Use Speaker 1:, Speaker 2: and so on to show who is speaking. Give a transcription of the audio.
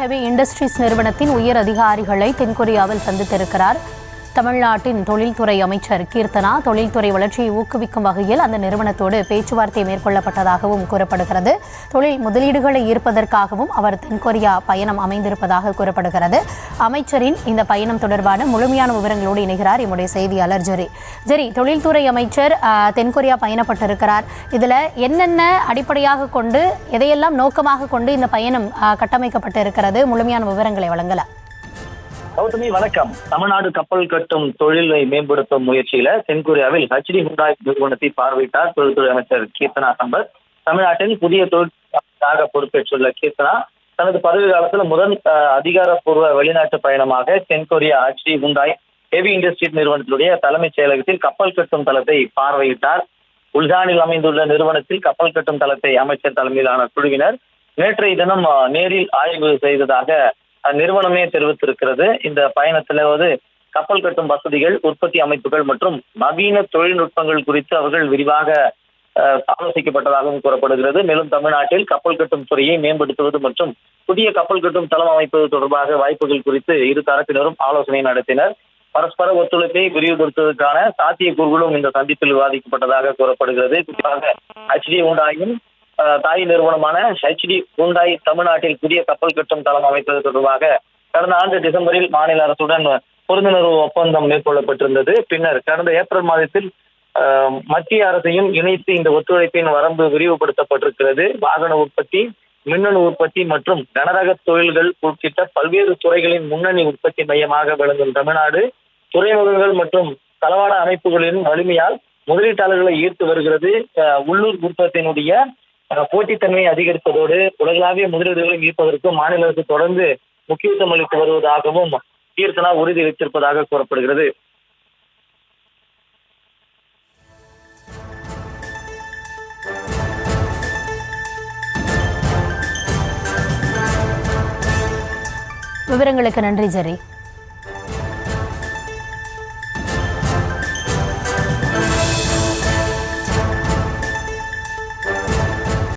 Speaker 1: Heavy industries நிறுவனத்தின் உயர் அதிகாரிகளை தென்கொரியாவில் சந்தித்திருக்கிறார் தமிழ்நாட்டின் தொழில்துறை அமைச்சர் கீர்த்தனா. தொழில்துறை வளர்ச்சியை ஊக்குவிக்கும் வகையில் அந்த நிறுவனத்தோடு பேச்சுவார்த்தை மேற்கொள்ளப்பட்டதாகவும் கூறப்படுகிறது. தொழில் முதலீடுகளை ஈர்ப்பதற்காகவும் அவர் தென்கொரியா பயணம் அமைந்திருப்பதாக கூறப்படுகிறது. அமைச்சரின் இந்த பயணம் தொடர்பான முழுமையான விவரங்களோடு இணைகிறார் எம்முடைய செய்தியாளர் ஜெரி. தொழில்துறை அமைச்சர் தென்கொரியா பயணப்பட்டிருக்கிறார். இதில் என்னென்ன அடிப்படையாக கொண்டு எதையெல்லாம் நோக்கமாக கொண்டு இந்த பயணம் கட்டமைக்கப்பட்டிருக்கிறது? முழுமையான விவரங்களை வழங்கலாம்.
Speaker 2: கௌதமி வணக்கம். தமிழ்நாடு கப்பல் கட்டும் தொழிலை மேம்படுத்தும் முயற்சியில தென்கொரியாவில் ஹெச்டி ஹுண்டாய் நிறுவனத்தை பார்வையிட்டார் தொழில்துறை அமைச்சர் கீர்த்தனா சம்பத். தமிழ்நாட்டில் புதிய தொழிலாக பொறுப்பேற்றுள்ள கீர்த்தனா தனது பதவி காலத்தில் முதல் அதிகாரப்பூர்வ வெளிநாட்டு பயணமாக தென்கொரியா ஹெச்டி ஹுண்டாய் ஹெவி இண்டஸ்ட்ரீஸ் நிறுவனத்தினுடைய தலைமைச் செயலகத்தில் கப்பல் கட்டும் தளத்தை பார்வையிட்டார். உல்ஹானில் அமைந்துள்ள நிறுவனத்தில் கப்பல் கட்டும் தளத்தை அமைச்சர் தலைமையிலான குழுவினர் நேற்றைய தினம் நேரில் ஆய்வு செய்ததாக நிறுவனமே தெரிவித்திருக்கிறது. இந்த பயணத்திலாவது கப்பல் கட்டும் வசதிகள், உற்பத்தி அமைப்புகள் மற்றும் நவீன தொழில்நுட்பங்கள் குறித்து அவர்கள் விரிவாக ஆலோசிக்கப்பட்டதாகவும் கூறப்படுகிறது. மேலும் தமிழ்நாட்டில் கப்பல் கட்டும் துறையை மேம்படுத்துவது மற்றும் புதிய கப்பல் கட்டும் தளம் அமைப்பது தொடர்பாக வாய்ப்புகள் குறித்து இரு தரப்பினரும் ஆலோசனை நடத்தினர். பரஸ்பர ஒத்துழைப்பை விரிவுபடுத்துவதற்கான சாத்தியக்கூறுகளும் இந்த சந்திப்பில் விவாதிக்கப்பட்டதாக கூறப்படுகிறது. குறிப்பாக ஹெச்டி ஹுண்டாயின் தாய் நிறுவனமான ஹெச்டி ஹுண்டாய் தமிழ்நாட்டில் புதிய கப்பல் கட்டும் தளம் அமைப்பது தொடர்பாக கடந்த ஆண்டு டிசம்பரில் மாநில அரசுடன் புரிந்துணர்வு ஒப்பந்தம் மேற்கொள்ளப்பட்டிருந்தது. பின்னர் கடந்த ஏப்ரல் மாதத்தில் மத்திய அரசையும் இணைத்து இந்த ஒத்துழைப்பின் வரம்பு விரிவுபடுத்தப்பட்டிருக்கிறது. வாகன உற்பத்தி, மின்னணு உற்பத்தி மற்றும் கனரக தொழில்கள் உள்ளிட்ட பல்வேறு துறைகளின் முன்னணி உற்பத்தி மையமாக விளங்கும் தமிழ்நாடு துறைமுகங்கள் மற்றும் தளவாட அமைப்புகளின் வலிமையால் முதலீட்டாளர்களை ஈர்த்து வருகிறது. உள்ளூர் உற்பத்தியினுடைய போட்டித்தன்மையை அதிகரிப்பதோடு உலகளாவிய முதலீடுகளை ஈர்ப்பதற்கு மாநில அரசு தொடர்ந்து முக்கியத்துவம் அளித்து வருவதாகவும் கீர்த்தனா உறுதியளித்திருப்பதாக கூறப்படுகிறது.
Speaker 1: விவரங்களுக்கு நன்றி ஜெரி.